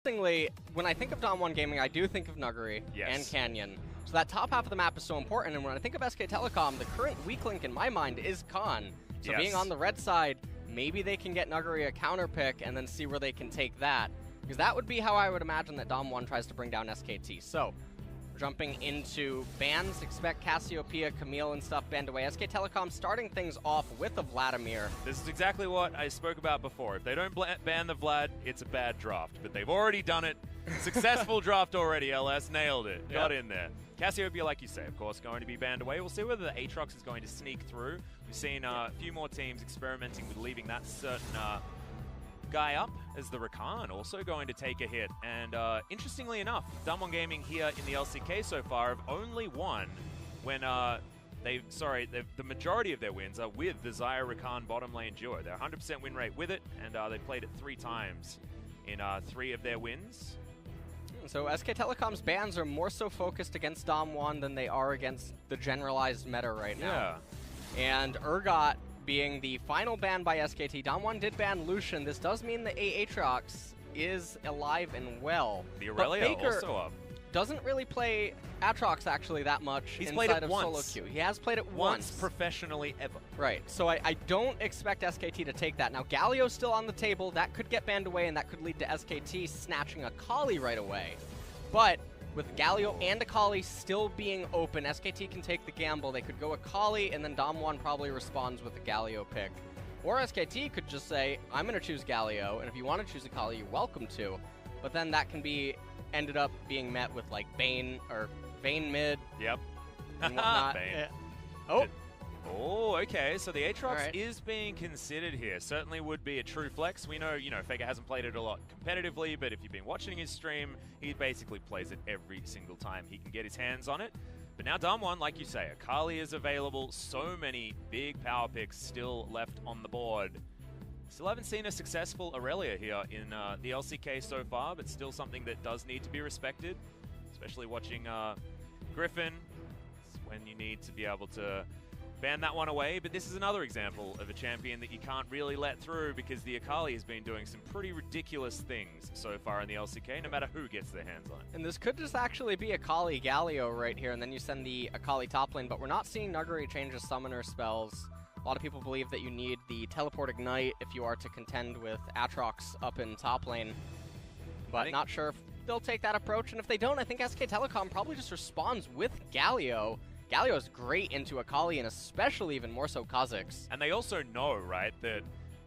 Interestingly, when I think of Dom1 Gaming, I do think of Nuggery and Canyon. So that top half of the map is so important, and when I think of SK Telecom, the current weak link in my mind is Khan. So being on the red side, maybe they can get Nuggery a counter pick and then see where they can take that. Because that would be how I would imagine that Dom1 tries to bring down SKT. So, jumping into bans, expect Cassiopeia, Camille, and stuff banned away. SK Telecom starting things off with a Vladimir. This is exactly what I spoke about before. If they don't ban the Vlad, it's a bad draft. But they've already done it. Successful draft already, LS. Nailed it. Yep. Got in there. Cassiopeia, like you say, of course, going to be banned away. We'll see whether the Aatrox is going to sneak through. We've seen a few more teams experimenting with leaving that certain guy up as the Rakan also going to take a hit. And interestingly enough, Dom1 Gaming here in the LCK so far have only won when the majority of their wins are with the Xayah Rakan bottom lane duo. They're 100% win rate with it, and they played it 3 times in 3 of their wins. So SK Telecom's bans are more so focused against Dom1 than they are against the generalized meta right now. Yeah. And Urgot being the final ban by SKT. Dom1 did ban Lucian. This does mean the Aatrox is alive and well. The Aurelia also up. Doesn't really play Aatrox actually that much inside of solo queue. He has played it once professionally ever. Right, so I don't expect SKT to take that. Now Galio's still on the table. That could get banned away, and that could lead to SKT snatching a Kali right away. But with Galio and Akali still being open, SKT can take the gamble. They could go Akali, and then Dom1 probably responds with a Galio pick. Or SKT could just say, I'm going to choose Galio, and if you want to choose Akali, you're welcome to. But then that can be ended up being met with like Vayne mid. Yep. And whatnot. Oh, okay. So the Aatrox is being considered here. Certainly would be a true flex. We know, Faker hasn't played it a lot competitively, but if you've been watching his stream, he basically plays it every single time he can get his hands on it. But now Dom1, like you say, Akali is available. So many big power picks still left on the board. Still haven't seen a successful Aurelia here in the LCK so far, but still something that does need to be respected, especially watching Griffin. It's when you need to be able to ban that one away, but this is another example of a champion that you can't really let through because the Akali has been doing some pretty ridiculous things so far in the LCK, no matter who gets their hands on it. And this could just actually be Akali Galio right here, and then you send the Akali top lane, but we're not seeing Nuggery change his summoner spells. A lot of people believe that you need the Teleport Ignite if you are to contend with Aatrox up in top lane. But not sure if they'll take that approach, and if they don't, I think SK Telecom probably just responds with Galio. Galio is great into Akali, and especially even more so Kha'Zix. And they also know, right, that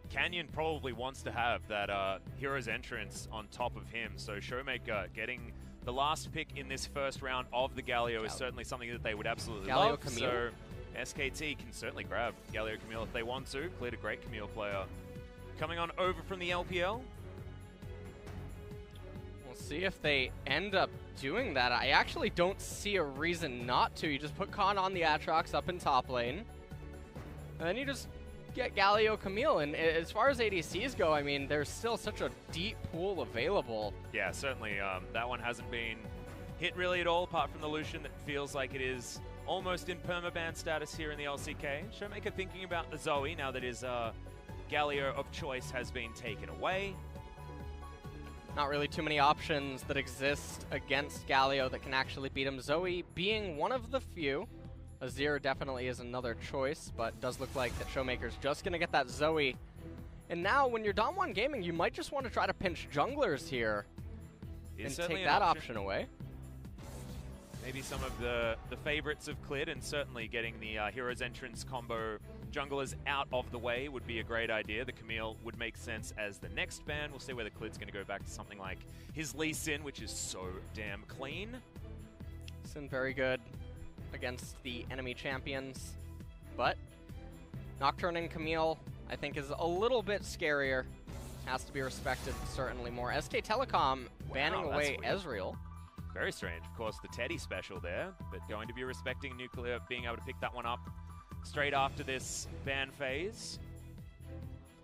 Canyon probably wants to have that Hero's Entrance on top of him. So Showmaker getting the last pick in this first round of the Galio is certainly something that they would absolutely love. Camille. So SKT can certainly grab Galio Camille if they want to. Cleared a great Camille player. Coming on over from the LPL. We'll see if they end up doing that. I actually don't see a reason not to. You just put Khan on the Aatrox up in top lane, and then you just get Galio Camille. And as far as ADCs go, I mean, there's still such a deep pool available. Yeah, certainly. That one hasn't been hit really at all, apart from the Lucian that feels like it is almost in permaban status here in the LCK. Showmaker thinking about the Zoe now that his Galio of choice has been taken away. Not really too many options that exist against Galio that can actually beat him. Zoe being one of the few. Azir definitely is another choice, but does look like that Showmaker's just going to get that Zoe. And now, when you're Dom1 Gaming, you might just want to try to pinch junglers here and take that option away. Maybe some of the favorites of Clid, and certainly getting the Hero's Entrance combo junglers out of the way would be a great idea. The Camille would make sense as the next ban. We'll see whether Clid's going to go back to something like his Lee Sin, which is so damn clean. Sin very good against the enemy champions, but Nocturne and Camille, I think, is a little bit scarier. Has to be respected certainly more. SK Telecom banning away Ezreal. Very strange. Of course, the Teddy special there, but going to be respecting Nuclear, being able to pick that one up straight after this ban phase.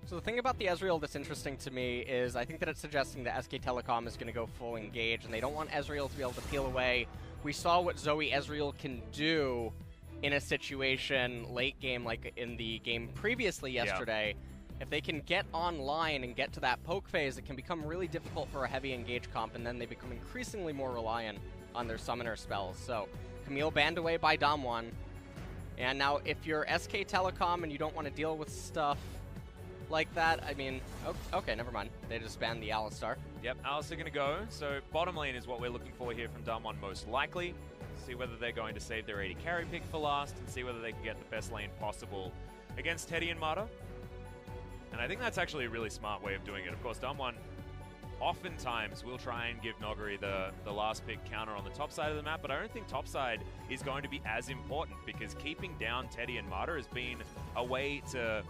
So the thing about the Ezreal that's interesting to me is I think that it's suggesting that SK Telecom is going to go full engage, and they don't want Ezreal to be able to peel away. We saw what Zoe Ezreal can do in a situation late game, like in the game previously yesterday. if they can get online and get to that poke phase, it can become really difficult for a heavy engage comp, and then they become increasingly more reliant on their summoner spells. So Camille banned away by Damwon. And now if you're SK Telecom and you don't want to deal with stuff like that, I mean, okay, never mind. They just banned the Alistar. Yep, Alistar going to go. So bottom lane is what we're looking for here from Damwon most likely. See whether they're going to save their 80 carry pick for last and see whether they can get the best lane possible against Teddy and Mata. And I think that's actually a really smart way of doing it. Of course, Damwon oftentimes will try and give Noguri the last pick counter on the top side of the map, but I don't think top side is going to be as important because keeping down Teddy and Mata has been a way to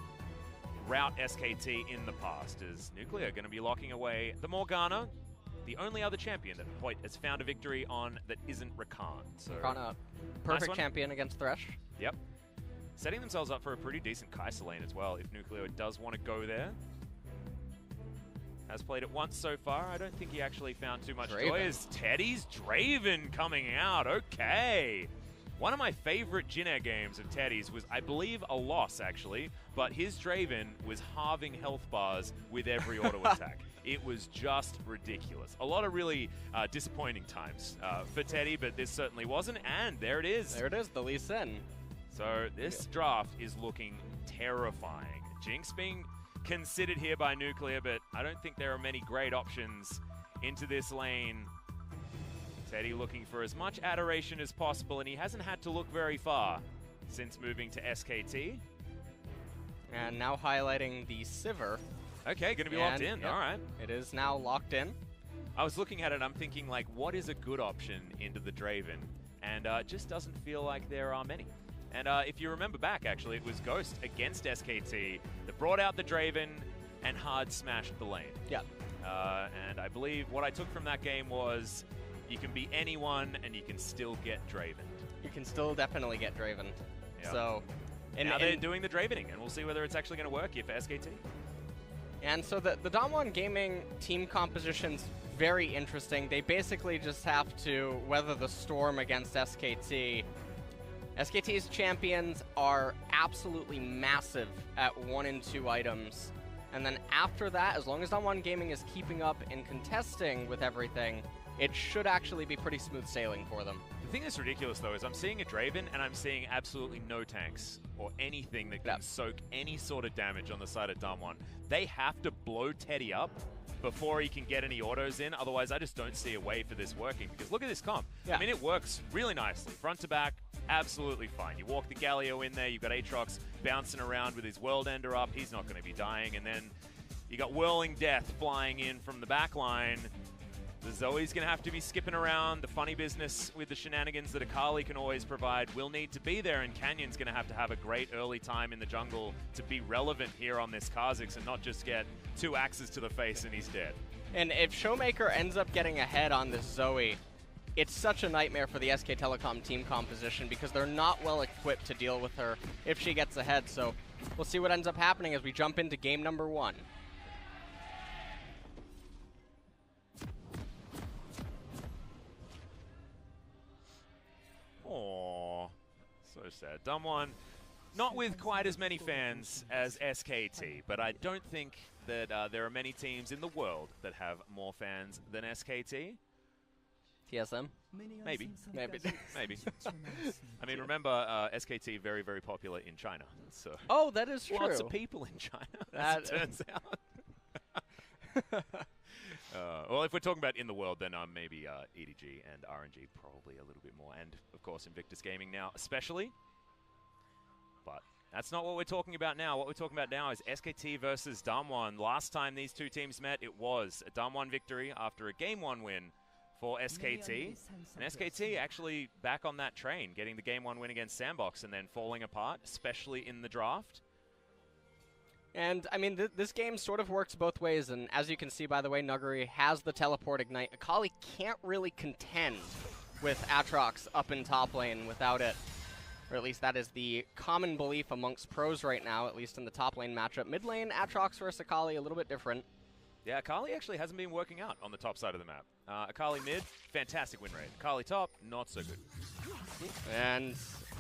route SKT in the past, as Nuclear are going to be locking away the Morgana, the only other champion that Hoyt has found a victory on that isn't Rakan. So Morgana, perfect champion against Thresh. Yep. Setting themselves up for a pretty decent Kai'Sa lane as well if Nuclear does want to go there. Has played it once so far. I don't think he actually found too much joy as Teddy's Draven coming out. Okay. One of my favorite Jin Air games of Teddy's was, I believe, a loss, actually, but his Draven was halving health bars with every auto attack. It was just ridiculous. A lot of really disappointing times for Teddy, but this certainly wasn't, and there it is. There it is, the Lee Sin. So this draft is looking terrifying. Jinx being considered here by Nuclear, but I don't think there are many great options into this lane. Teddy looking for as much adoration as possible, and he hasn't had to look very far since moving to SKT. And now highlighting the Sivir. Okay, going to be locked in. Yep, all right. It is now locked in. I was looking at it, I'm thinking, like, what is a good option into the Draven? And it just doesn't feel like there are many. And if you remember back, actually, it was Ghost against SKT that brought out the Draven and hard smashed the lane. Yeah. And I believe what I took from that game was you can be anyone and you can still get Draven. You can still definitely get Draven. Yep. So, now they're doing the Dravening, and we'll see whether it's actually going to work here for SKT. And so the Damwon Gaming team composition's very interesting. They basically just have to weather the storm against SKT. SKT's champions are absolutely massive at 1 and 2 items. And then after that, as long as Damwon Gaming is keeping up and contesting with everything, it should actually be pretty smooth sailing for them. The thing that's ridiculous, though, is I'm seeing a Draven, and I'm seeing absolutely no tanks or anything that can soak any sort of damage on the side of Damwon. They have to blow Teddy up before he can get any autos in. Otherwise, I just don't see a way for this working. Because look at this comp. Yeah. I mean, it works really nicely. Front to back, absolutely fine. You walk the Galio in there, you've got Aatrox bouncing around with his World Ender up. He's not going to be dying. And then you got Whirling Death flying in from the back line. The Zoe's going to have to be skipping around. The funny business with the shenanigans that Akali can always provide will need to be there, and Canyon's going to have a great early time in the jungle to be relevant here on this Kha'Zix and not just get 2 axes to the face and he's dead. And if Showmaker ends up getting ahead on this Zoe, it's such a nightmare for the SK Telecom team composition because they're not well equipped to deal with her if she gets ahead. So we'll see what ends up happening as we jump into game number 1. Aww, so sad. Damwon, not with quite as many fans as SKT, but I don't think that there are many teams in the world that have more fans than SKT. TSM? Maybe. Maybe. I mean, remember, SKT very, very popular in China. So oh, that is true. Lots of people in China, as it turns out. Well, if we're talking about in the world, then maybe EDG and RNG probably a little bit more. And, of course, Invictus Gaming now especially. But that's not what we're talking about now. What we're talking about now is SKT versus Damwon. Last time these two teams met, it was a Damwon victory after a Game 1 win for SKT. And SKT actually back on that train, getting the Game 1 win against Sandbox and then falling apart, especially in the draft. And, I mean, this game sort of works both ways, and as you can see, by the way, Nuguri has the Teleport Ignite. Akali can't really contend with Aatrox up in top lane without it. Or at least that is the common belief amongst pros right now, at least in the top lane matchup. Mid lane, Aatrox versus Akali, a little bit different. Yeah, Akali actually hasn't been working out on the top side of the map. Akali mid, fantastic win rate. Akali top, not so good. And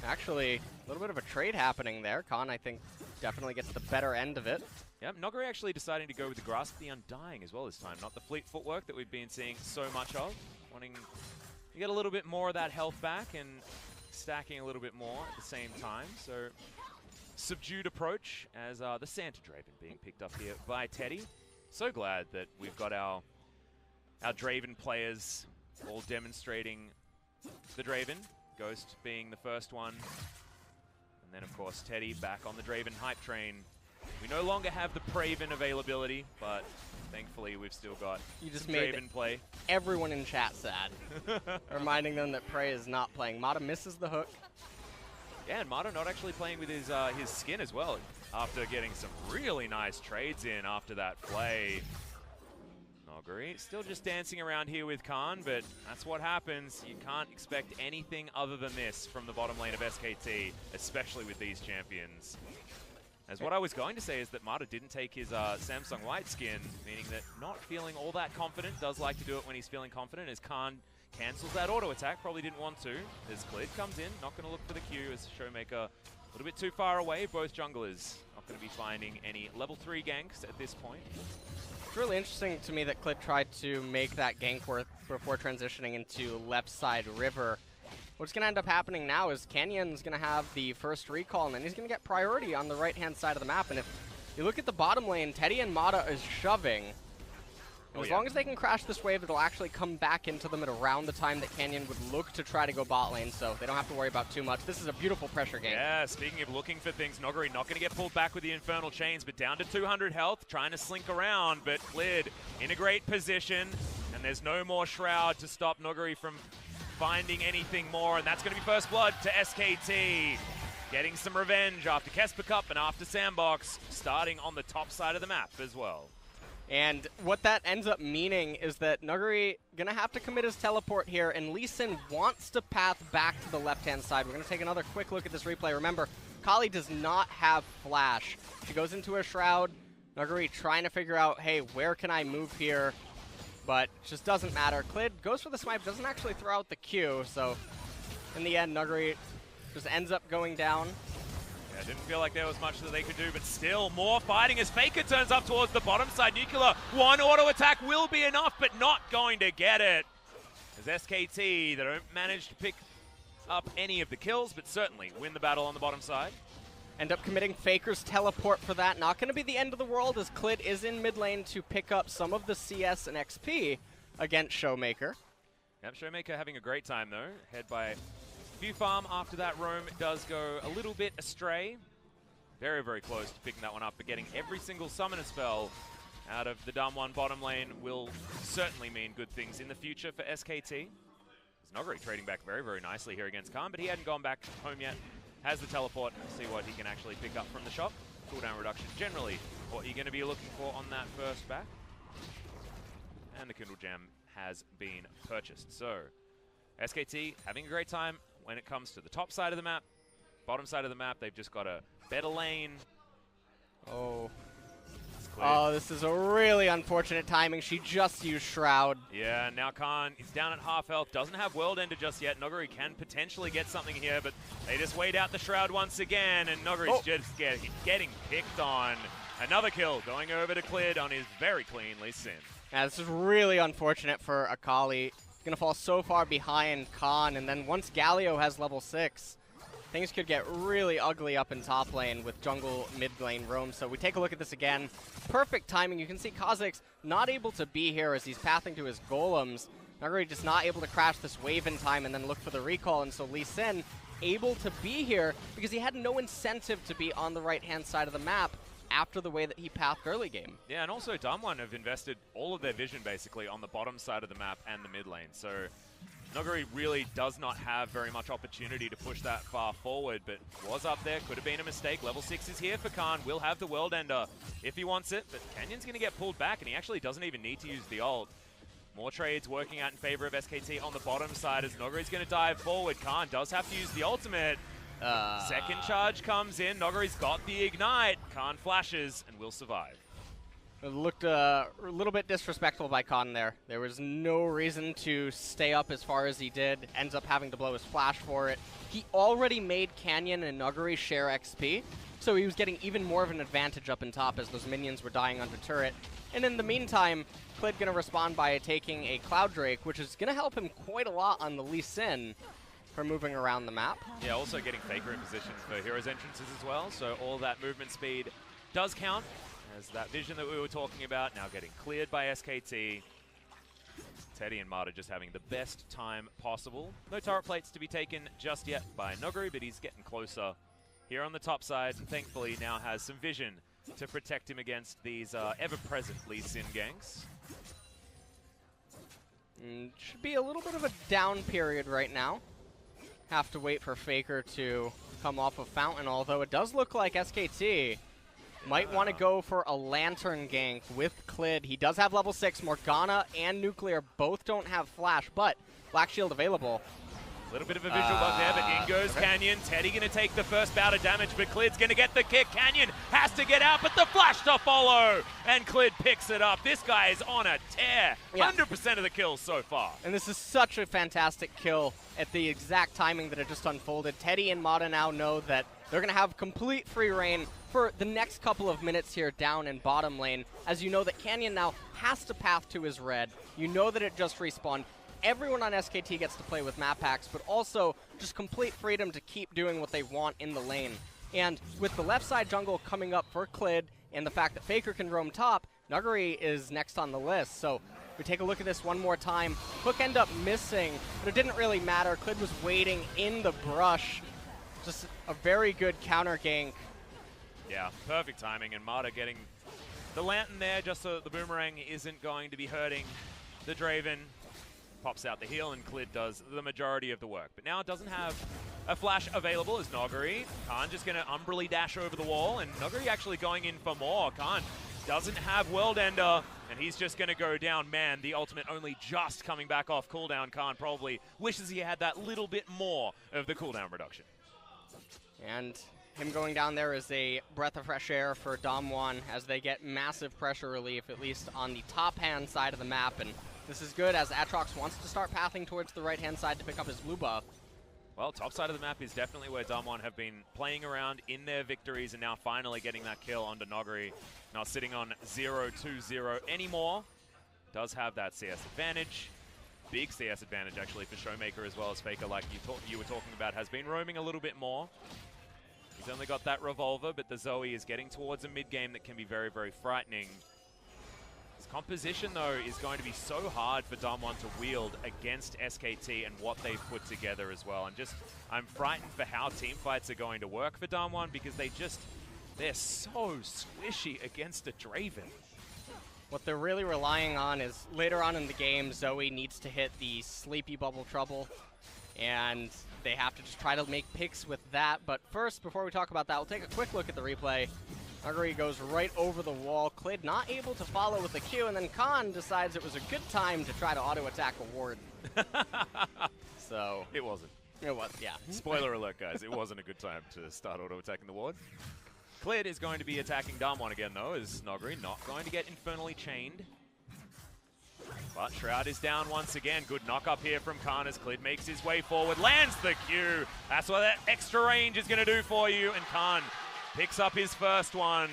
actually, a little bit of a trade happening there. Khan, I think, definitely gets the better end of it. Yep, Noguri actually deciding to go with the Grasp of the Undying as well this time, not the fleet footwork that we've been seeing so much of. Wanting to get a little bit more of that health back and stacking a little bit more at the same time. So, subdued approach as the Santa Draven being picked up here by Teddy. So glad that we've got our Draven players all demonstrating the Draven. Ghost being the first one. And then, of course, Teddy back on the Draven hype train. We no longer have the Praven availability, but thankfully we've still got Draven play. Everyone in chat sad. Reminding them that Prey is not playing. Mata misses the hook. Yeah, and Mata not actually playing with his skin as well, after getting some really nice trades in after that play. Noguri still just dancing around here with Khan, but that's what happens. You can't expect anything other than this from the bottom lane of SKT, especially with these champions. As what I was going to say is that Mata didn't take his Samsung White skin, meaning that not feeling all that confident, does like to do it when he's feeling confident, as Khan cancels that auto attack, probably didn't want to. As Clid comes in, not going to look for the Q as Showmaker a little bit too far away. Both junglers not going to be finding any level 3 ganks at this point. It's really interesting to me that Clid tried to make that gank before transitioning into left side river. What's going to end up happening now is Canyon's going to have the first recall, and then he's going to get priority on the right-hand side of the map. And if you look at the bottom lane, Teddy and Mata is shoving. And as long as they can crash this wave, it'll actually come back into them at around the time that Canyon would look to try to go bot lane, so they don't have to worry about too much. This is a beautiful pressure game. Yeah, speaking of looking for things, Noguri not going to get pulled back with the Infernal Chains, but down to 200 health, trying to slink around, but Clid in a great position, and there's no more Shroud to stop Noguri from finding anything more, and that's going to be first blood to SKT. Getting some revenge after Kesper Cup and after Sandbox, starting on the top side of the map as well. And what that ends up meaning is that Nuguri gonna have to commit his teleport here, and Lee Sin wants to path back to the left-hand side. We're gonna take another quick look at this replay. Remember, Kali does not have flash. She goes into a Shroud. Nuguri trying to figure out, hey, where can I move here? But it just doesn't matter. Clid goes for the swipe, doesn't actually throw out the Q, so in the end, Nuguri just ends up going down. Yeah, didn't feel like there was much that they could do, but still more fighting as Faker turns up towards the bottom side. Nuclear, one auto attack will be enough, but not going to get it. As SKT, they don't manage to pick up any of the kills, but certainly win the battle on the bottom side. End up committing Faker's teleport for that. Not going to be the end of the world, as Clid is in mid lane to pick up some of the CS and XP against Showmaker. Yep, Showmaker having a great time though. Head by few farm after that roam does go a little bit astray. Very, very close to picking that one up, but getting every single summoner spell out of the dumb one bottom lane will certainly mean good things in the future for SKT. Noguri trading back very, very nicely here against Khan, but he hadn't gone back home yet. Has the teleport, see what he can actually pick up from the shop. Cooldown reduction, generally what you're going to be looking for on that first back. And the Kindle Gem has been purchased. So, SKT having a great time when it comes to the top side of the map. Bottom side of the map, they've just got a better lane. Oh. Oh, this is a really unfortunate timing. She just used Shroud. Yeah, now Khan is down at half health. Doesn't have World Ender just yet. Noguri can potentially get something here, but they just wait out the Shroud once again, and Noguri's just getting picked on. Another kill going over to Clid on his very clean Lee Sin. Yeah, this is really unfortunate for Akali. He's going to fall so far behind Khan, and then once Galio has level 6, things could get really ugly up in top lane with jungle mid lane roam. So we take a look at this again. Perfect timing. You can see Kha'Zix not able to be here as he's pathing to his golems. Nuguri just not able to crash this wave in time and then look for the recall. And so Lee Sin able to be here because he had no incentive to be on the right-hand side of the map after the way that he pathed early game. Yeah, and also Damwon have invested all of their vision basically on the bottom side of the map and the mid lane. So Noguri really does not have very much opportunity to push that far forward, but was up there, could have been a mistake. Level 6 is here for Khan, will have the World Ender if he wants it, but Canyon's going to get pulled back, and he actually doesn't even need to use the ult. More trades working out in favor of SKT on the bottom side as Noguri's going to dive forward. Khan does have to use the ultimate. Second charge comes in, Noguri's got the Ignite. Khan flashes and will survive. It looked a little bit disrespectful by Khan there. There was no reason to stay up as far as he did. Ends up having to blow his flash for it. He already made Canyon and Nuguri share XP. so he was getting even more of an advantage up in top as those minions were dying under turret. And in the meantime, Clid going to respond by taking a Cloud Drake, which is going to help him quite a lot on the Lee Sin for moving around the map. Yeah, also getting Faker in position for Heroes entrances as well, so all that movement speed does count, as that vision that we were talking about now getting cleared by SKT. Teddy and Marta just having the best time possible. No turret plates to be taken just yet by Noguri, but he's getting closer here on the top side, and thankfully now has some vision to protect him against these ever-present Lee Sin ganks. Should be a little bit of a down period right now. Have to wait for Faker to come off of Fountain, although it does look like SKT might want to go for a Lantern gank with Clid. He does have level 6. Morgana and Nuclear both don't have Flash, but Black Shield available. A little bit of a visual bug there, but in goes Canyon. Teddy going to take the first bout of damage, but Clid's going to get the kick. Canyon has to get out, but the flash to follow, and Clid picks it up. This guy is on a tear. 100% of the kills so far. And this is such a fantastic kill at the exact timing that it just unfolded. Teddy and Mata now know that they're going to have complete free reign for the next couple of minutes here down in bottom lane, as you know that Canyon now has to path to his red. You know that it just respawned. Everyone on SKT gets to play with map packs, but also just complete freedom to keep doing what they want in the lane. And with the left side jungle coming up for Clid and the fact that Faker can roam top, Nuguri is next on the list. So we take a look at this one more time. Hook end up missing, but it didn't really matter. Clid was waiting in the brush. Just a very good counter gank. Yeah, perfect timing, and Marta getting the Lantern there just so that the Boomerang isn't going to be hurting the Draven. Pops out the heal, and Clid does the majority of the work. But now it doesn't have a flash available as Noguri. Khan just going to umbrally dash over the wall, and Noguri actually going in for more. Khan doesn't have World Ender, and he's just going to go down. Man, the ultimate only just coming back off cooldown. Khan probably wishes he had that little bit more of the cooldown reduction. And him going down there is a breath of fresh air for Damwon as they get massive pressure relief, at least on the top-hand side of the map. And this is good as Aatrox wants to start pathing towards the right-hand side to pick up his blue buff. Well, top side of the map is definitely where Damwon have been playing around in their victories, and now finally getting that kill onto Noguri. Not sitting on 0-2-0 anymore. Does have that CS advantage. Big CS advantage, actually, for Showmaker as well as Faker, like you were talking about, has been roaming a little bit more. He's only got that revolver, but the Zoe is getting towards a mid-game that can be very, very frightening. His composition, though, is going to be so hard for Damwon to wield against SKT and what they've put together as well. I'm frightened for how team fights are going to work for Damwon, because they're so squishy against a Draven. What they're really relying on is later on in the game, Zoe needs to hit the Sleepy Bubble Trouble, and they have to just try to make picks with that. But first, before we talk about that, we'll take a quick look at the replay. Nuguri goes right over the wall. Clid not able to follow with the Q, and then Khan decides it was a good time to try to auto-attack a ward. So It wasn't. It was, yeah. Spoiler alert, guys. It wasn't a good time to start auto-attacking the ward. Clid is going to be attacking Damwon again, though, as Noguri not going to get infernally chained. But Shroud is down once again. Good knock up here from Khan as Clid makes his way forward. Lands the Q. That's what that extra range is going to do for you. And Khan picks up his first one.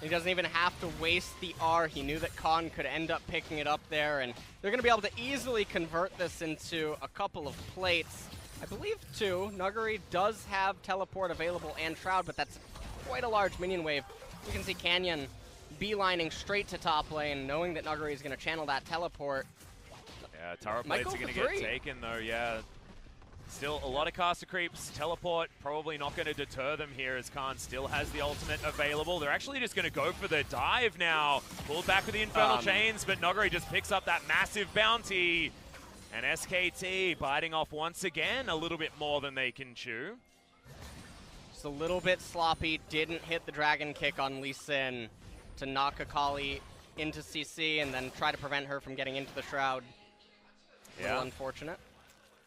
He doesn't even have to waste the R. He knew that Khan could end up picking it up there. And they're going to be able to easily convert this into a couple of plates. I believe 2. Nuguri does have teleport available and Shroud, but that's quite a large minion wave. You can see Canyon beelining straight to top lane, knowing that Nuguri is going to channel that teleport. Yeah, turret plates are going to get taken, though, yeah. Still a lot of caster creeps. Teleport probably not going to deter them here, as Khan still has the ultimate available. They're actually just going to go for the dive now. Pulled back with the Infernal Chains, but Noguri just picks up that massive bounty. And SKT biting off once again a little bit more than they can chew. Just a little bit sloppy. Didn't hit the Dragon Kick on Lee Sin to knock Akali into CC and then try to prevent her from getting into the Shroud. Yeah. A little unfortunate.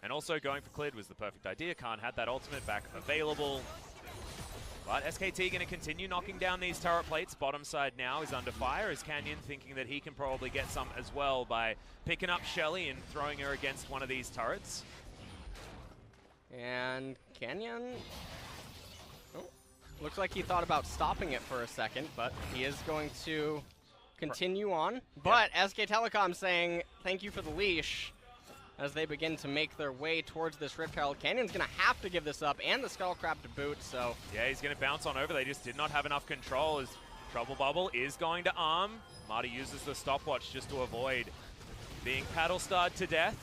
And also going for Clid was the perfect idea. Khan had that ultimate back available. But SKT going to continue knocking down these turret plates. Bottom side now is under fire, as Canyon thinking that he can probably get some as well by picking up Shelly and throwing her against one of these turrets. And Canyon... Looks like he thought about stopping it for a second, but he is going to continue on. But SK Telecom saying thank you for the leash as they begin to make their way towards this Rift Herald. Canyon's going to have to give this up, and the Skull Crab to boot, so... Yeah, he's going to bounce on over. They just did not have enough control as Trouble Bubble is going to arm. Marty uses the stopwatch just to avoid being paddle starred to death.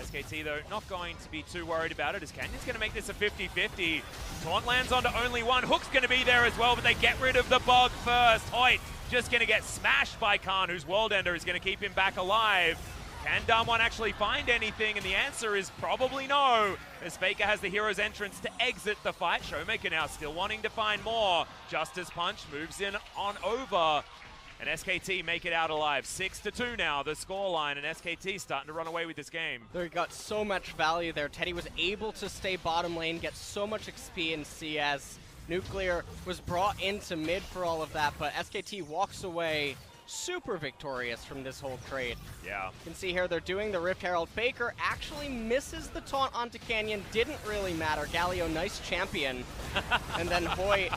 SKT, though, not going to be too worried about it as Canyon's going to make this a 50-50. Taunt lands onto only one. Hook's going to be there as well, but they get rid of the bug first. Hoyt just going to get smashed by Khan, whose World Ender is going to keep him back alive. Can Damwon actually find anything? And the answer is probably no, as Faker has the hero's entrance to exit the fight. Showmaker now still wanting to find more. Justice Punch moves in on over. And SKT make it out alive. 6-2 now, the scoreline, and SKT starting to run away with this game. They got so much value there. Teddy was able to stay bottom lane, get so much XP in CS. Nuclear was brought into mid for all of that, but SKT walks away super victorious from this whole trade. Yeah. You can see here they're doing the Rift Herald. Faker actually misses the taunt onto Canyon. Didn't really matter. Galio, nice champion. And then Hoyt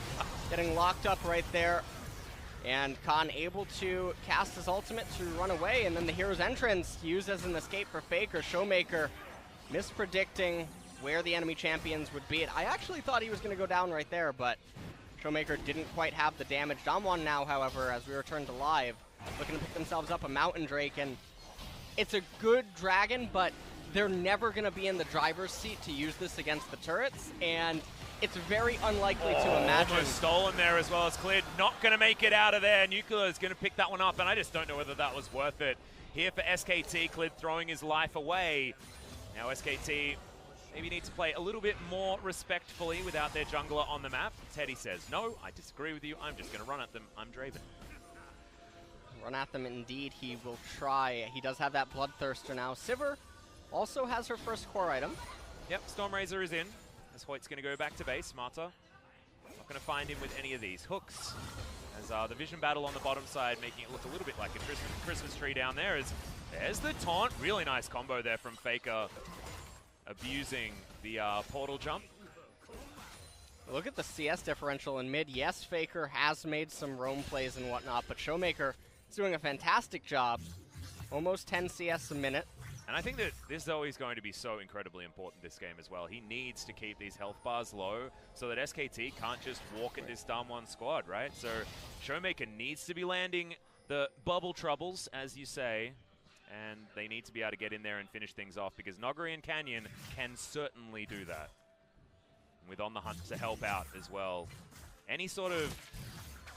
getting locked up right there. And Khan able to cast his ultimate to run away, and then the hero's entrance used as an escape for Faker. Showmaker mispredicting where the enemy champions would be. I actually thought he was going to go down right there, but Showmaker didn't quite have the damage. Damwon now, however, as we return to live, looking to pick themselves up a Mountain Drake, and it's a good dragon, but they're never going to be in the driver's seat to use this against the turrets, and it's very unlikely to imagine. Almost stolen there as well as cleared. Not going to make it out of there. Nuclear is going to pick that one up, and I just don't know whether that was worth it. Here for SKT, Clid throwing his life away. Now SKT maybe need to play a little bit more respectfully without their jungler on the map. Teddy says, no, I disagree with you. I'm just going to run at them. I'm Draven. Run at them indeed. He will try. He does have that Bloodthirster now. Sivir also has her first core item. Yep, Stormrazor is in. As Hoyt's going to go back to base. Marta not going to find him with any of these hooks. As the vision battle on the bottom side making it look a little bit like a Christmas tree down there. As there's the taunt. Really nice combo there from Faker, abusing the portal jump. Look at the CS differential in mid. Yes, Faker has made some roam plays and whatnot, but Showmaker is doing a fantastic job. Almost 10 CS a minute. And I think that this is always going to be so incredibly important this game as well. He needs to keep these health bars low so that SKT can't just walk at this Damwon squad, right? So Showmaker needs to be landing the bubble troubles, as you say, and they need to be able to get in there and finish things off because Noguri and Canyon can certainly do that. With On the Hunt to help out as well. Any sort of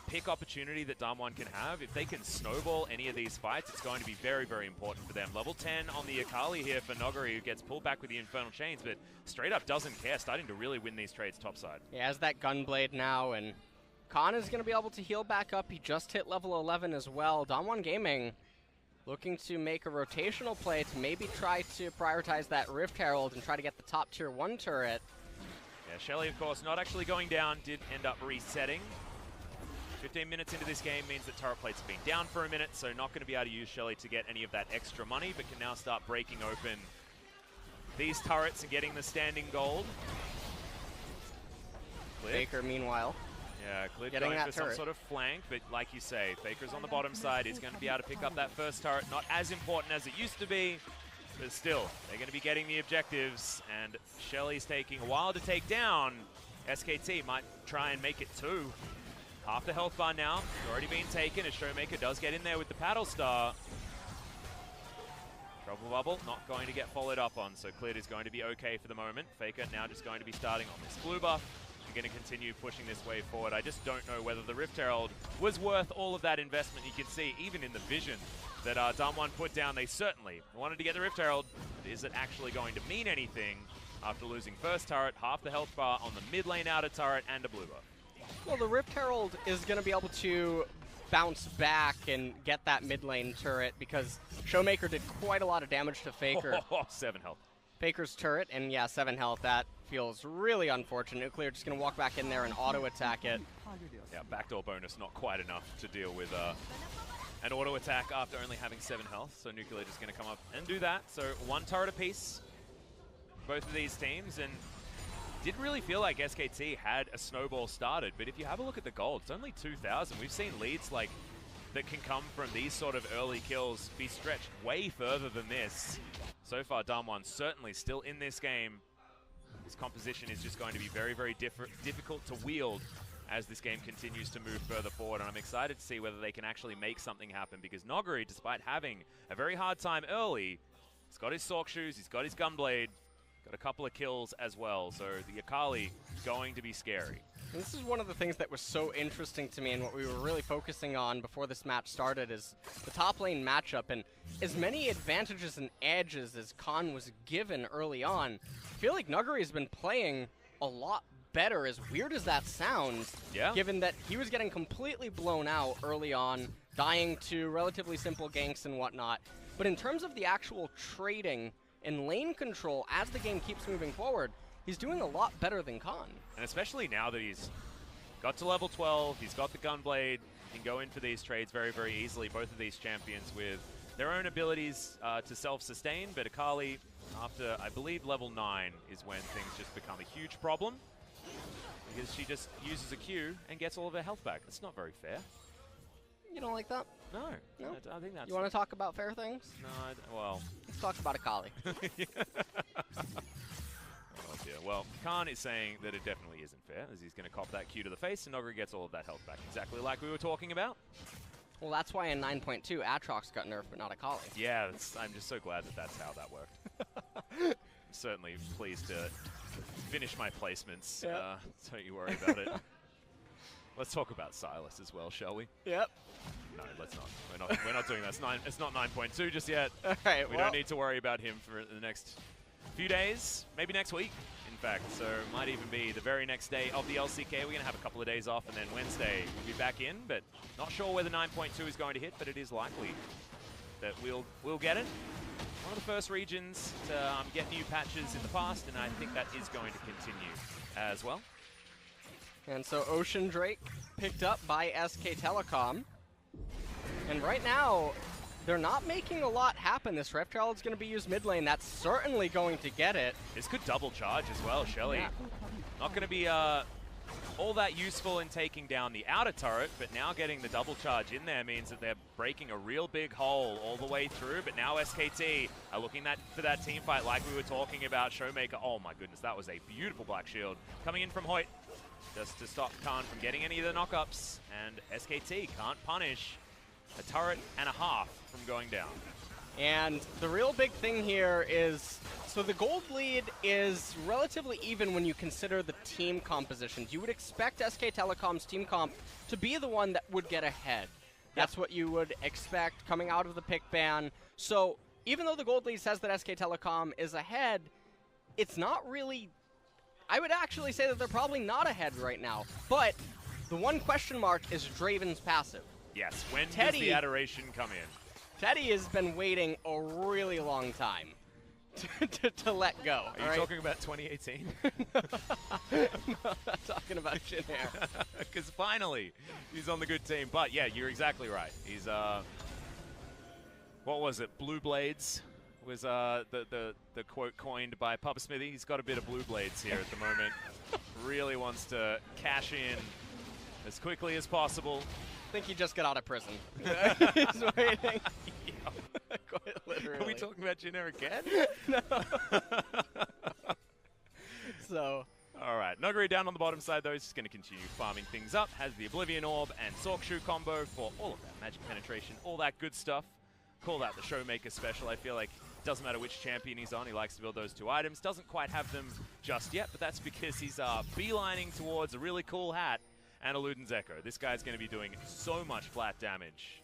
pick opportunity that Damwon can have, if they can snowball any of these fights, it's going to be very, very important for them. Level 10 on the Akali here for Noguri, who gets pulled back with the Infernal Chains, but straight up doesn't care, starting to really win these trades topside. He has that Gunblade now, and Khan is going to be able to heal back up. He just hit level 11 as well. Damwon Gaming looking to make a rotational play to maybe try to prioritize that Rift Herald and try to get the top tier 1 turret. Yeah, Shelly, of course, not actually going down, did end up resetting. 15 minutes into this game means that turret plates have been down for a minute, so not going to be able to use Shelly to get any of that extra money, but can now start breaking open these turrets and getting the standing gold. Clid. Faker, meanwhile, yeah, Clid getting going that for turret. some sort of flank, but like you say, Faker's on the bottom side. He's going to be able to pick up that first turret. Not as important as it used to be, but still, they're going to be getting the objectives, and Shelly's taking a while to take down. SKT might try and make it 2. Half the health bar now, already been taken as Showmaker does get in there with the Paddle Star. Trouble Bubble not going to get followed up on, so Clid is going to be okay for the moment. Faker now just going to be starting on this blue buff and going to continue pushing this way forward. I just don't know whether the Rift Herald was worth all of that investment. You can see even in the vision that Damwon put down, they certainly wanted to get the Rift Herald, but is it actually going to mean anything after losing first turret, half the health bar on the mid lane outer turret, and a blue buff? Well, the Rift Herald is going to be able to bounce back and get that mid lane turret because Showmaker did quite a lot of damage to Faker. 7 health. Faker's turret, and yeah, 7 health. That feels really unfortunate. Nuclear just going to walk back in there and auto-attack it. Yeah, backdoor bonus not quite enough to deal with an auto-attack after only having 7 health. So Nuclear just going to come up and do that. So 1 turret apiece, both of these teams, and Did really feel like SKT had a snowball started, but if you have a look at the gold, it's only 2,000. We've seen leads like that can come from these sort of early kills be stretched way further than this. So far, Damwon certainly still in this game. His composition is just going to be very, very difficult to wield as this game continues to move further forward, and I'm excited to see whether they can actually make something happen, because Noguri, despite having a very hard time early, he's got his Sork Shoes, he's got his Gunblade, got a couple of kills as well, so the Akali going to be scary. And this is one of the things that was so interesting to me, and what we were really focusing on before this match started is the top lane matchup, and as many advantages and edges as Khan was given early on, I feel like Nuguri has been playing a lot better, as weird as that sounds, given that he was getting completely blown out early on, dying to relatively simple ganks and whatnot. But in terms of the actual trading and lane control as the game keeps moving forward, he's doing a lot better than Khan. And especially now that he's got to level 12, he's got the Gunblade, he can go in for these trades very, very easily, both of these champions with their own abilities to self-sustain, but Akali, after, I believe, level 9 is when things just become a huge problem, because she just uses a Q and gets all of her health back. It's not very fair. You don't like that? No. No? I think that's... You want to talk about fair things? No, well... Let's talk about Akali. Oh dear. Well, Khan is saying that it definitely isn't fair, as he's going to cop that Q to the face, and Noguri gets all of that health back, exactly like we were talking about. Well, that's why in 9.2, Aatrox got nerfed, but not Akali. Yeah, I'm just so glad that that's how that worked. Certainly pleased to finish my placements, don't you worry about it. Let's talk about Silas as well, shall we? Yep. No, let's not. We're not doing that. It's not 9.2 just yet. All right, we don't need to worry about him for the next few days, maybe next week, in fact. So it might even be the very next day of the LCK. We're going to have a couple of days off, and then Wednesday we'll be back in, but not sure where the 9.2 is going to hit, but it is likely that we'll get it. One of the first regions to get new patches in the past, and I think that is going to continue as well. And so Ocean Drake picked up by SK Telecom. And right now, they're not making a lot happen. This Rift Herald's going to be used mid lane. That's certainly going to get it. This could double charge as well, Shelly. Yeah. Not going to be all that useful in taking down the outer turret, but now getting the double charge in there means that they're breaking a real big hole all the way through. But now SKT are looking for that team fight like we were talking about. Showmaker, oh my goodness, that was a beautiful Black Shield. Coming in from Hoyt, just to stop Khan from getting any of the knockups. And SKT can't punish a turret and a half from going down. And the real big thing here is, so the gold lead is relatively even when you consider the team compositions. You would expect SK Telecom's team comp to be the one that would get ahead. That's what you would expect coming out of the pick ban. So even though the gold lead says that SK Telecom is ahead, it's not really... I would actually say that they're probably not ahead right now. But the one question mark is Draven's passive. Yes, when does the adoration come in? Teddy has been waiting a really long time to let go. Are you talking about 2018? No, I'm not talking about Jinair. Because finally, he's on the good team. But yeah, you're exactly right. He's, what was it, Blue Blades was the quote coined by Papa Smithy. He's got a bit of Blue Blades here at the moment. Really wants to cash in as quickly as possible. I think he just got out of prison. He's waiting. Quite literally. Are we talking about Jinair again? No. So. All right. Noguri down on the bottom side, though. He's just going to continue farming things up. Has the Oblivion Orb and Sork Shoe combo for all of that magic penetration, all that good stuff. Call that the Showmaker special. I feel like it doesn't matter which champion he's on. He likes to build those two items. Doesn't quite have them just yet, but that's because he's beelining towards a really cool hat and a Luden's Echo. This guy's going to be doing so much flat damage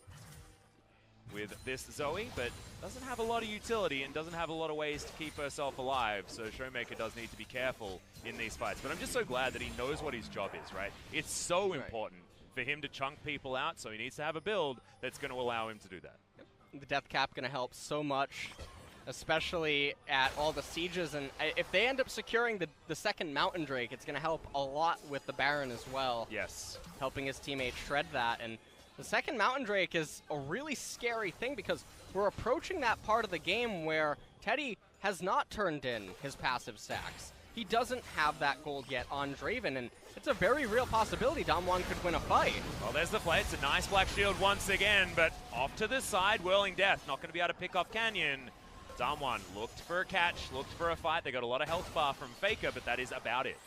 with this Zoe, but doesn't have a lot of utility and doesn't have a lot of ways to keep herself alive, so Showmaker does need to be careful in these fights. But I'm just so glad that he knows what his job is, right? It's so important for him to chunk people out, so he needs to have a build that's going to allow him to do that. The death cap going to help so much, especially at all the sieges, and if they end up securing the second Mountain Drake, it's going to help a lot with the Baron as well. Yes. Helping his teammates shred that, and the second Mountain Drake is a really scary thing because we're approaching that part of the game where Teddy has not turned in his passive stacks. he doesn't have that gold yet on Draven, and it's a very real possibility Damwon could win a fight. Well, there's the play. It's a nice black shield once again, but off to the side, Whirling Death. Not going to be able to pick off Canyon. Damwon looked for a catch, looked for a fight. They got a lot of health bar from Faker, but that is about it.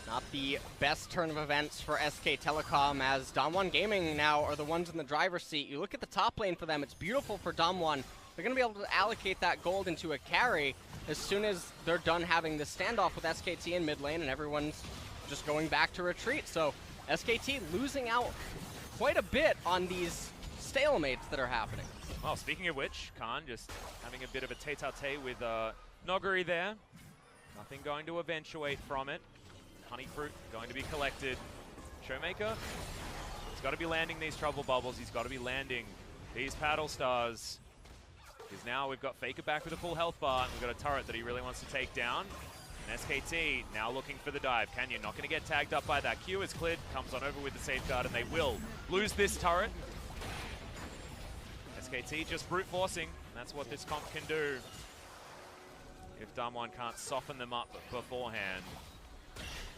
Not the best turn of events for SK Telecom, as Damwon Gaming now are the ones in the driver's seat. You look at the top lane for them, it's beautiful for Damwon. They're going to be able to allocate that gold into a carry as soon as they're done having this standoff with SKT in mid lane and everyone's just going back to retreat. So SKT losing out quite a bit on these stalemates that are happening. Well, speaking of which, Khan just having a bit of a tete-a-tete with Noguri there. Nothing going to eventuate from it. Honey fruit going to be collected. Showmaker, he's got to be landing these trouble bubbles. He's got to be landing these paddle stars. Because now we've got Faker back with a full health bar, and we've got a turret that he really wants to take down. And SKT now looking for the dive. Canyon not going to get tagged up by that. Q is cleared, comes on over with the safeguard, and they will lose this turret. SKT just brute forcing, and that's what this comp can do. If Damwon can't soften them up beforehand.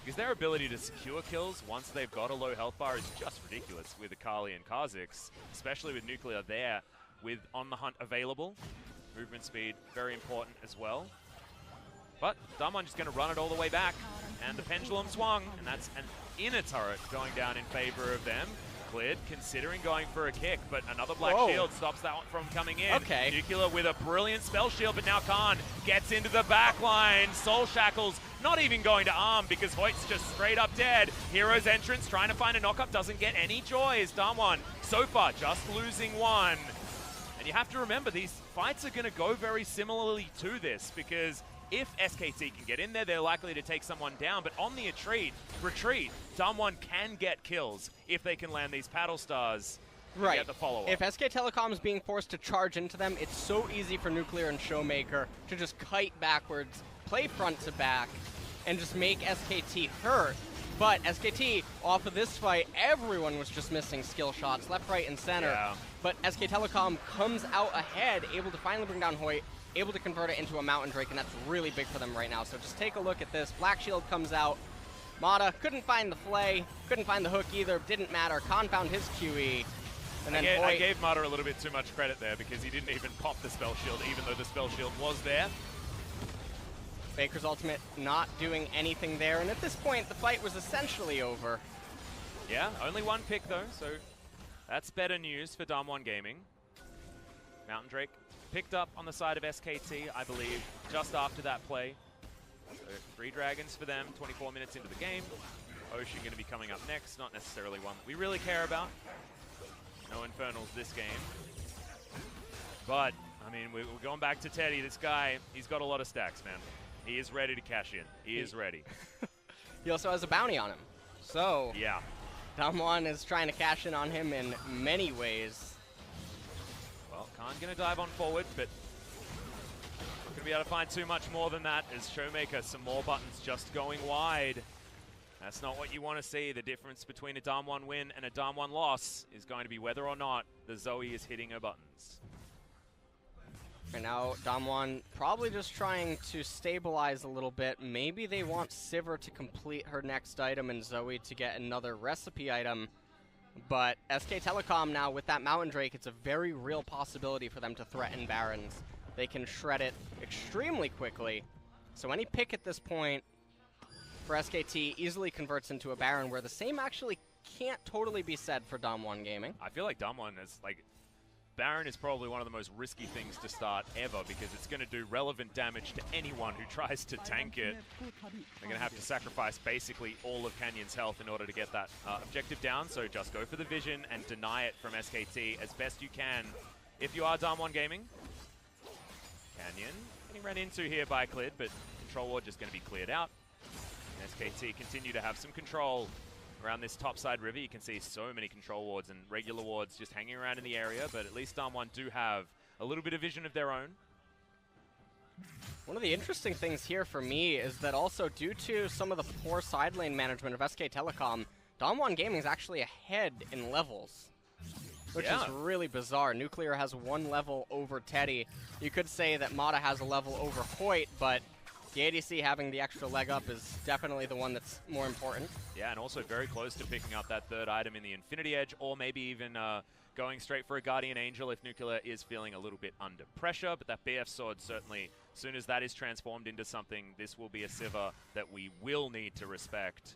Because their ability to secure kills once they've got a low health bar is just ridiculous with Akali and Kha'Zix, especially with Nuclear there with On the Hunt available. Movement speed, very important as well. But Damwon just going to run it all the way back, and the pendulum swung, and that's an inner turret going down in favor of them. Cleared, considering going for a kick, but another black shield stops that one from coming in. Okay. Nuclear with a brilliant spell shield, but now Khan gets into the back line. Soul Shackles not even going to arm because Hoyt's just straight up dead. Hero's entrance trying to find a knockup doesn't get any joy as Damwon so far just losing one. And you have to remember, these fights are going to go very similarly to this because if SKT can get in there, they're likely to take someone down. But on the retreat, Damwon can get kills if they can land these paddle stars and get the follow-up. If SK Telecom is being forced to charge into them, it's so easy for Nuclear and Showmaker to just kite backwards, play front to back, and just make SKT hurt. But SKT, off of this fight, everyone was just missing skill shots, left, right, and center. Yeah. But SK Telecom comes out ahead, able to finally bring down Hoyt, able to convert it into a Mountain Drake, and that's really big for them right now. So just take a look at this. Black Shield comes out. Mata couldn't find the flay, couldn't find the hook either, didn't matter. Khan found his QE. And then I gave Mata a little bit too much credit there because he didn't even pop the spell shield, even though the spell shield was there. Faker's ultimate not doing anything there, and at this point, the fight was essentially over. Yeah, only one pick though, so that's better news for Damwon Gaming. Mountain Drake picked up on the side of SKT, I believe, just after that play. So 3 dragons for them, 24 minutes into the game. Ocean going to be coming up next, not necessarily one that we really care about. No Infernals this game. But, I mean, we're going back to Teddy. This guy, he's got a lot of stacks, man. He is ready to cash in. He is ready. He also has a bounty on him. So, yeah, Damwon is trying to cash in on him in many ways. Well, Khan going to dive on forward, but not going to be able to find too much more than that as Showmaker, some more buttons just going wide. That's not what you want to see. The difference between a Damwon win and a Damwon loss is going to be whether or not the Zoe is hitting her buttons. Right now, Damwon probably just trying to stabilize a little bit. Maybe they want Sivir to complete her next item and Zoe to get another recipe item. But SK Telecom now, with that Mountain Drake, it's a very real possibility for them to threaten Barons. They can shred it extremely quickly. So any pick at this point for SKT easily converts into a Baron, where the same actually can't totally be said for Damwon Gaming. I feel like Damwon is like... Baron is probably one of the most risky things to start ever because it's going to do relevant damage to anyone who tries to tank it. They're going to have to sacrifice basically all of Canyon's health in order to get that objective down, so just go for the vision and deny it from SKT as best you can if you are Damwon Gaming. Canyon getting ran into here by Clid, but Control Ward just going to be cleared out. SKT continue to have some control around this topside river. You can see so many control wards and regular wards just hanging around in the area, but at least Damwon do have a little bit of vision of their own. One of the interesting things here for me is that also due to some of the poor side lane management of SK Telecom, Damwon Gaming is actually ahead in levels, which is really bizarre. Nuclear has 1 level over Teddy. You could say that Mata has a level over Hoyt, but The ADC having the extra leg up is definitely the one that's more important. Yeah, and also very close to picking up that third item in the Infinity Edge, or maybe even going straight for a Guardian Angel if Nuclear is feeling a little bit under pressure. But that BF Sword certainly, as soon as that is transformed into something, this will be a Sivir that we will need to respect.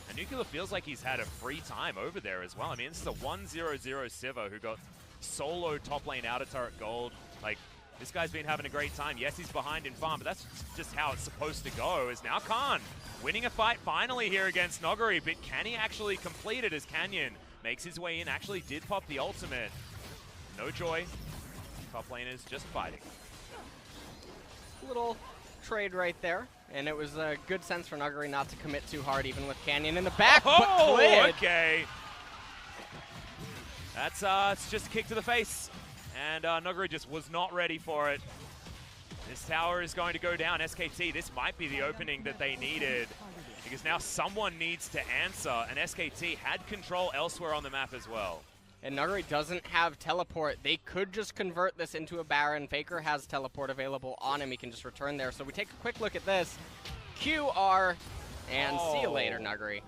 And Nuclear feels like he's had a free time over there as well. I mean, this is a 1-0-0 Sivir who got solo top lane outer turret gold. Like, this guy's been having a great time. Yes, he's behind in farm, but that's just how it's supposed to go. Is now Khan winning a fight finally here against Noguri, but can he actually complete it as Canyon makes his way in? Actually did pop the ultimate. No joy. Top laners just fighting. Little trade right there, and it was a good sense for Noguri not to commit too hard, even with Canyon in the back. Oh, but okay. That's it's just a kick to the face. And Noguri just was not ready for it. This tower is going to go down. SKT, this might be the opening that they needed, because now someone needs to answer, and SKT had control elsewhere on the map as well. And Noguri doesn't have teleport. They could just convert this into a Baron. Faker has teleport available on him. He can just return there. So we take a quick look at this. QR, and see you later, Noguri.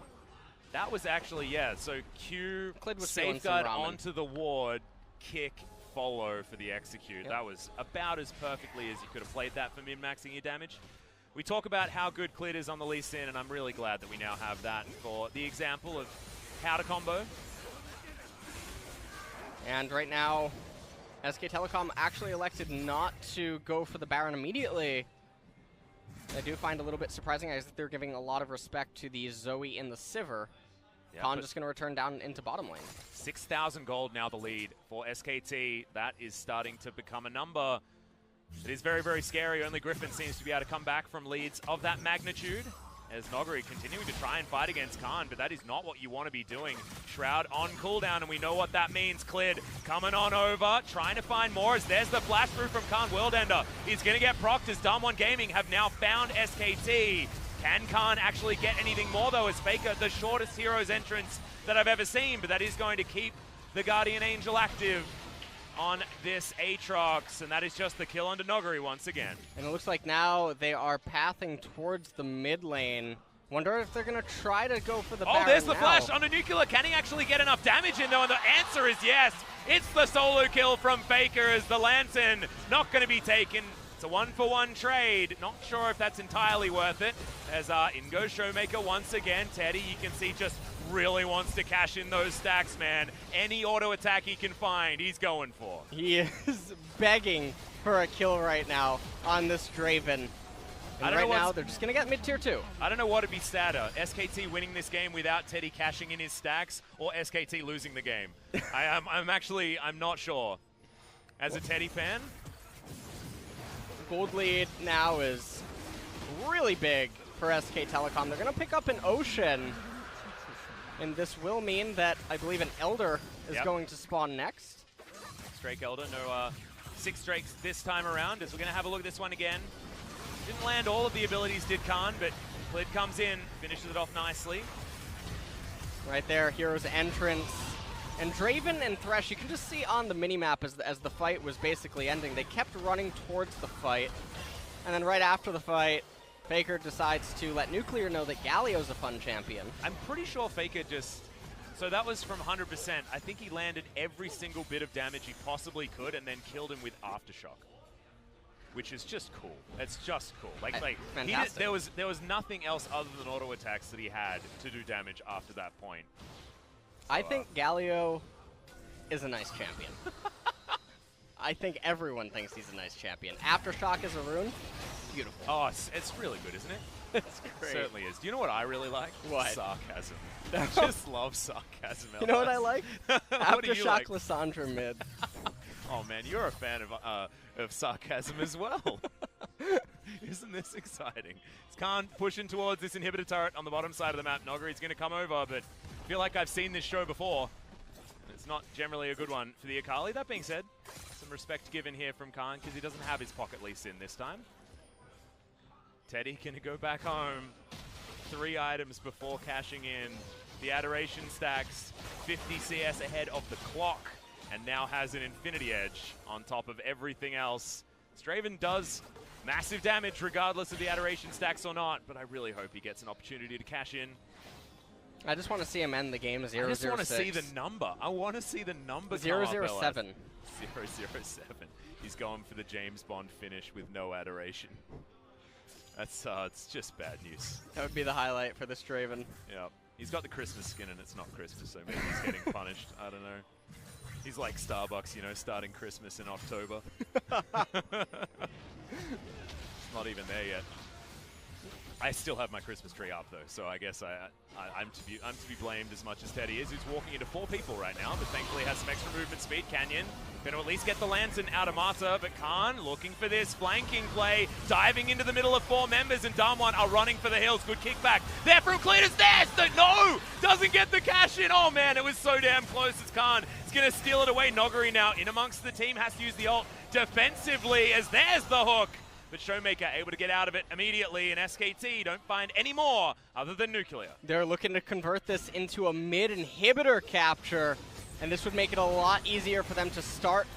That was actually, yeah, so Q, Clid was safeguard onto the ward, kick, follow for the execute. Yep. That was about as perfectly as you could have played that for min-maxing your damage. We talk about how good Clid is on the Lee Sin, and I'm really glad that we now have that for the example of how to combo. And right now, SK Telecom actually elected not to go for the Baron immediately. I do find a little bit surprising. I think they're giving a lot of respect to the Zoe in the Sivir. Yeah, Khan just going to return down into bottom lane. 6,000 gold now the lead for SKT. That is starting to become a number. It is very, very scary. Only Griffin seems to be able to come back from leads of that magnitude, as Noguri continuing to try and fight against Khan, but that is not what you want to be doing. Shroud on cooldown, and we know what that means. Clid coming on over, trying to find more, as there's the flash through from Khan. Worldender is going to get procced, as Dumb One Gaming have now found SKT. Can Khan actually get anything more, though, as Faker, the shortest hero's entrance that I've ever seen, but that is going to keep the Guardian Angel active on this Aatrox, and that is just the kill under Noguri once again. And it looks like now they are pathing towards the mid lane. Wonder if they're going to try to go for the Baron. Oh, there's the now. flash onto Nuclear. Can he actually get enough damage in, though? And the answer is yes. It's the solo kill from Faker, as the Lantern not going to be taken. It's a 1-for-1 trade. Not sure if that's entirely worth it. As in goes Showmaker once again. Teddy, you can see, just really wants to cash in those stacks, man. Any auto attack he can find, he's going for. He is begging for a kill right now on this Draven. And right now, they're just going to get mid-tier 2. I don't know what would be sadder, SKT winning this game without Teddy cashing in his stacks, or SKT losing the game. I'm not sure. As a Teddy fan, gold lead now is really big for SK Telecom. They're going to pick up an Ocean, and this will mean that I believe an Elder is going to spawn next. Drake Elder, no 6 Drakes this time around, as we're going to have a look at this one again. Didn't land all of the abilities, did Khan, but Clid comes in, finishes it off nicely. Right there, Hero's entrance. And Draven and Thresh, you can just see on the minimap as the fight was basically ending, they kept running towards the fight. And then right after the fight, Faker decides to let Nuclear know that Galio's a fun champion. I'm pretty sure Faker just... So that was from 100%. I think he landed every single bit of damage he possibly could and then killed him with Aftershock, which is just cool. It's just cool. There was nothing else other than auto attacks that he had to do damage after that point. So, I think Galio is a nice champion. I think everyone thinks he's a nice champion. Aftershock is a rune. Beautiful. Oh, it's really good, isn't it? It's great. It certainly is. Do you know what I really like? What? Sarcasm. I just love sarcasm. You know what I like? Aftershock like? Lysandra mid. Oh man, you're a fan of sarcasm as well. Isn't this exciting? It's Khan pushing towards this inhibitor turret on the bottom side of the map. Noguri's going to come over, but I feel like I've seen this show before. And it's not generally a good one for the Akali. That being said, some respect given here from Khan, because he doesn't have his pocket Lee Sin this time. Teddy going to go back home. 3 items before cashing in. The Adoration stacks 50 CS ahead of the clock, and now has an Infinity Edge on top of everything else. Draven does Massive damage regardless of the Adoration stacks or not, but I really hope he gets an opportunity to cash in. I just want to see him end the game 0-0-6. I just want to see the number. I want to see the number 0-0-7. 0-0-7. He's going for the James Bond finish with no Adoration. That's it's just bad news. That would be the highlight for this Draven. Yeah. He's got the Christmas skin and it's not Christmas, so maybe he's getting punished. I don't know. He's like Starbucks, you know, starting Christmas in October. It's not even there yet. I still have my Christmas tree up though, so I guess I'm to be blamed as much as Teddy is, who's walking into 4 people right now, but thankfully has some extra movement speed. Canyon gonna at least get the lantern out of Mata, but Khan looking for this flanking play, diving into the middle of 4 members, and Damwon are running for the hills. Good kickback there from Cletus. There, no, doesn't get the cash in. Oh man, it was so damn close. It's Khan. It's gonna steal it away. Noguri now in amongst the team, has to use the ult defensively as there's the hook. But Showmaker able to get out of it immediately, and SKT don't find any more other than Nuclear. They're looking to convert this into a mid-inhibitor capture, and this would make it a lot easier for them to start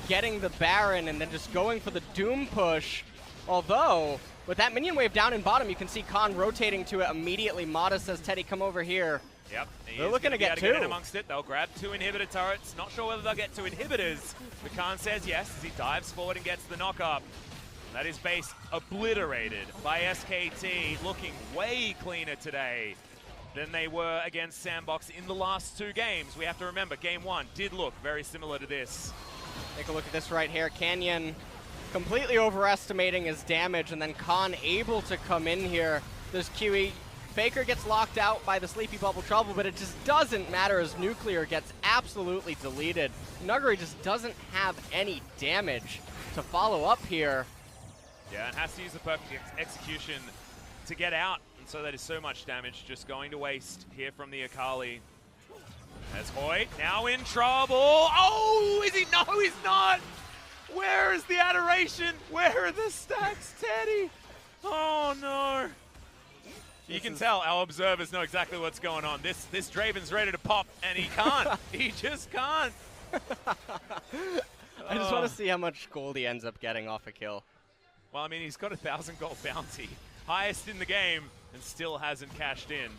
getting the Baron and then just going for the Doom push. Although, with that minion wave down in bottom, you can see Khan rotating to it immediately. Mata says, Teddy, come over here. Yep, they're looking to get 2. Get amongst it. They'll grab 2 inhibitor turrets. Not sure whether they'll get 2 inhibitors, but Khan says yes as he dives forward and gets the knock up. That is base obliterated by SKT, looking way cleaner today than they were against Sandbox in the last 2 games. We have to remember, game 1 did look very similar to this. Take a look at this right here. Canyon completely overestimating his damage, and then Khan able to come in here. There's QE. Faker gets locked out by the Sleepy Bubble Trouble, but it just doesn't matter as Nuclear gets absolutely deleted. Nuguri just doesn't have any damage to follow up here. Yeah, and has to use the perfect execution to get out, and so that is so much damage just going to waste here from the Akali. As Hoyt now in trouble. Oh, is he? No, he's not. Where is the Adoration? Where are the stacks, Teddy? Oh no. You can tell our observers know exactly what's going on. This Draven's ready to pop, and he can't. He just can't. I just want to see how much gold he ends up getting off a kill. Well, I mean, he's got a 1,000 gold bounty, highest in the game, and still hasn't cashed in.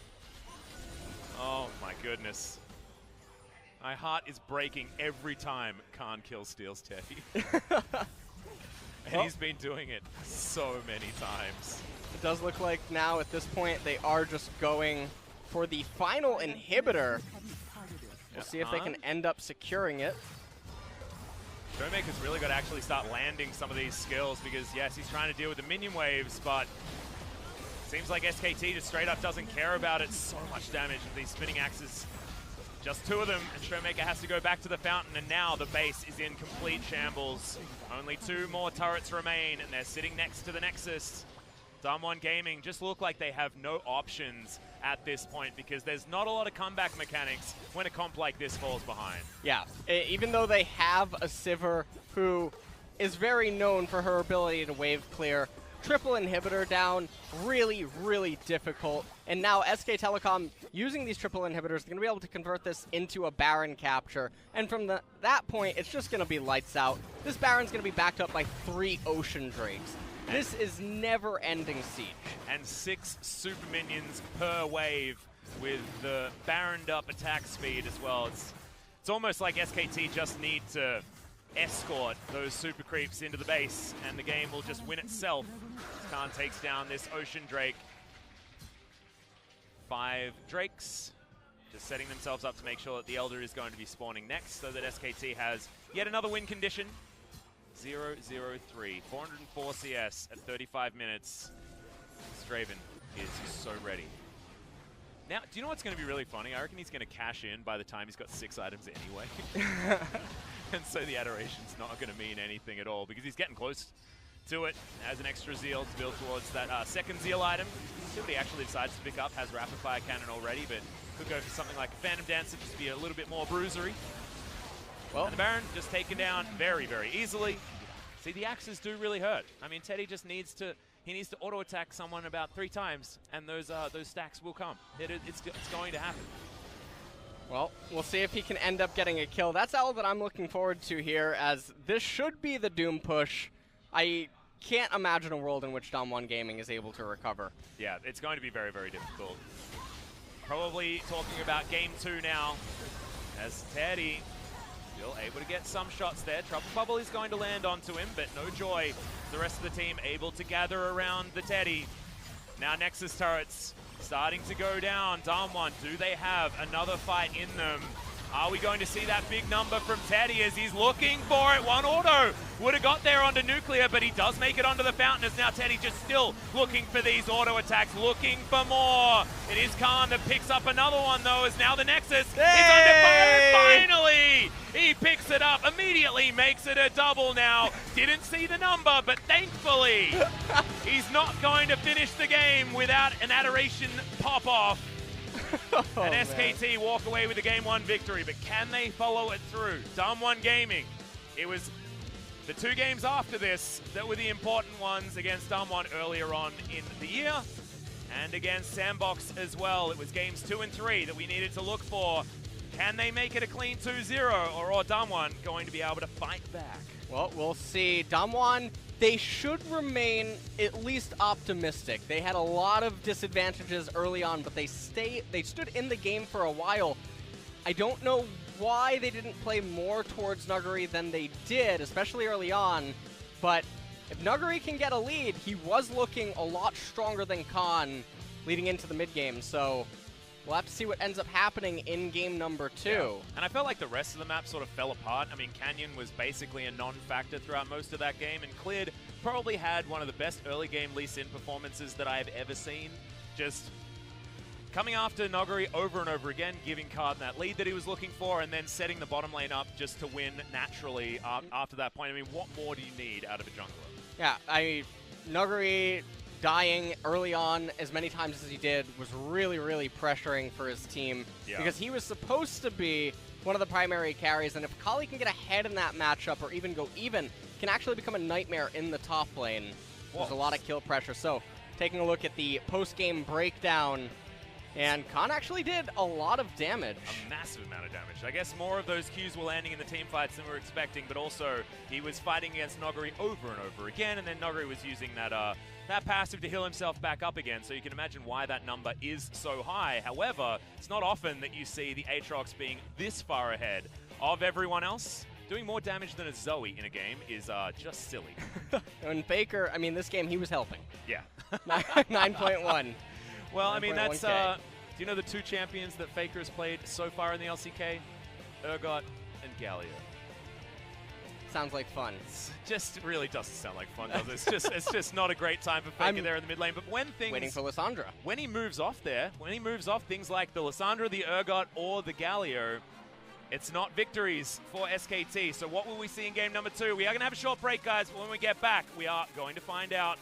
Oh my goodness. My heart is breaking every time Khan kills Steals Teddy. And he's been doing it so many times. It does look like now at this point they are just going for the final inhibitor. We'll see if they can end up securing it. Showmaker's really got to actually start landing some of these skills because, yes, he's trying to deal with the minion waves, but seems like SKT just straight up doesn't care about it. So much damage with these spinning axes. Just 2 of them, and Showmaker has to go back to the fountain, and now the base is in complete shambles. Only 2 more turrets remain, and they're sitting next to the Nexus. Damwon Gaming just look like they have no options at this point because there's not a lot of comeback mechanics when a comp like this falls behind. Yeah, even though they have a Sivir who is very known for her ability to wave clear, triple inhibitor down, really, really difficult. And now SK Telecom, using these triple inhibitors, they're going to be able to convert this into a Baron capture. And from that point, it's just going to be lights out. This Baron's going to be backed up by 3 Ocean Drakes. This is never-ending siege. And 6 super minions per wave with the Baroned up attack speed as well. It's almost like SKT just need to escort those super creeps into the base and the game will just win itself. Khan takes down this Ocean Drake. 5 Drakes just setting themselves up to make sure that the Elder is going to be spawning next so that SKT has yet another win condition. 0-0-3, 404 CS at 35 minutes. Straven is so ready. Now, do you know what's going to be really funny? I reckon he's going to cash in by the time he's got 6 items anyway. And so the Adoration's not going to mean anything at all because he's getting close to it. Has an extra Zeal to build towards that second Zeal item. See what he actually decides to pick up. Has Rapid Fire Cannon already, but could go for something like a Phantom Dancer just to be a little bit more bruisery. Well, and the Baron just taken down very, very easily. See, the axes do really hurt. I mean, Teddy just needs to auto-attack someone about 3 times, and those stacks will come. It's going to happen. Well, we'll see if he can end up getting a kill. That's all that I'm looking forward to here, as this should be the Doom push. I can't imagine a world in which Dom1 Gaming is able to recover. Yeah, it's going to be very, very difficult. Probably talking about game 2 now, as Teddy still able to get some shots there. Trouble Bubble is going to land onto him, but no joy. The rest of the team able to gather around the Teddy. Now Nexus turrets starting to go down. Dom1, do they have another fight in them? Are we going to see that big number from Teddy as he's looking for it? One auto would have got there onto Nuclear, but he does make it onto the Fountain as now Teddy just still looking for these auto attacks, looking for more. It is Khan that picks up another one though, as now the Nexus is under fire. Finally, he picks it up, immediately makes it a double now. Didn't see the number, but thankfully, he's not going to finish the game without an adoration pop-off. And SKT walk away with a Game 1 victory, but can they follow it through? Dom1 Gaming, it was the 2 games after this that were the important ones against Dom1 earlier on in the year, and against Sandbox as well. It was games 2 and 3 that we needed to look for. Can they make it a clean 2-0, or Dom1 going to be able to fight back? Well, we'll see. Dom1, they should remain at least optimistic. They had a lot of disadvantages early on, but they stood in the game for a while. I don't know why they didn't play more towards Nuguri than they did, especially early on, but if Nuguri can get a lead, he was looking a lot stronger than Khan leading into the mid-game, so we'll have to see what ends up happening in game number 2. Yeah. And I felt like the rest of the map sort of fell apart. I mean, Canyon was basically a non-factor throughout most of that game, and Cleared probably had one of the best early game Lee Sin performances that I've ever seen. Just coming after Nuguri over and over again, giving Karn that lead that he was looking for, and then setting the bottom lane up just to win naturally after that point. I mean, what more do you need out of a jungler? Yeah, Nuguri dying early on as many times as he did was really, really pressuring for his team, because he was supposed to be one of the primary carries, and if Kali can get ahead in that matchup or even go even, can actually become a nightmare in the top lane. There's a lot of kill pressure. So taking a look at the post-game breakdown, and Khan actually did a lot of damage. A massive amount of damage. I guess more of those Qs were landing in the team fights than we were expecting, but also he was fighting against Nuguri over and over again, and then Nuguri was using that passive to heal himself back up again, so you can imagine why that number is so high. However, it's not often that you see the Aatrox being this far ahead of everyone else. Doing more damage than a Zoe in a game is just silly. And Faker, I mean, this game, he was helping. Yeah. 9.1. Well, I mean, that's, do you know the 2 champions that Faker has played so far in the LCK? Urgot and Galio. Sounds like fun. Just really doesn't sound like fun, does it? It's just not a great time for Faker there in the mid lane. But when things... waiting for Lissandra. When he moves off there, when he moves off things like the Lissandra, the Urgot, or the Galio, it's not victories for SKT. So what will we see in game number 2? We are going to have a short break, guys, but when we get back, we are going to find out.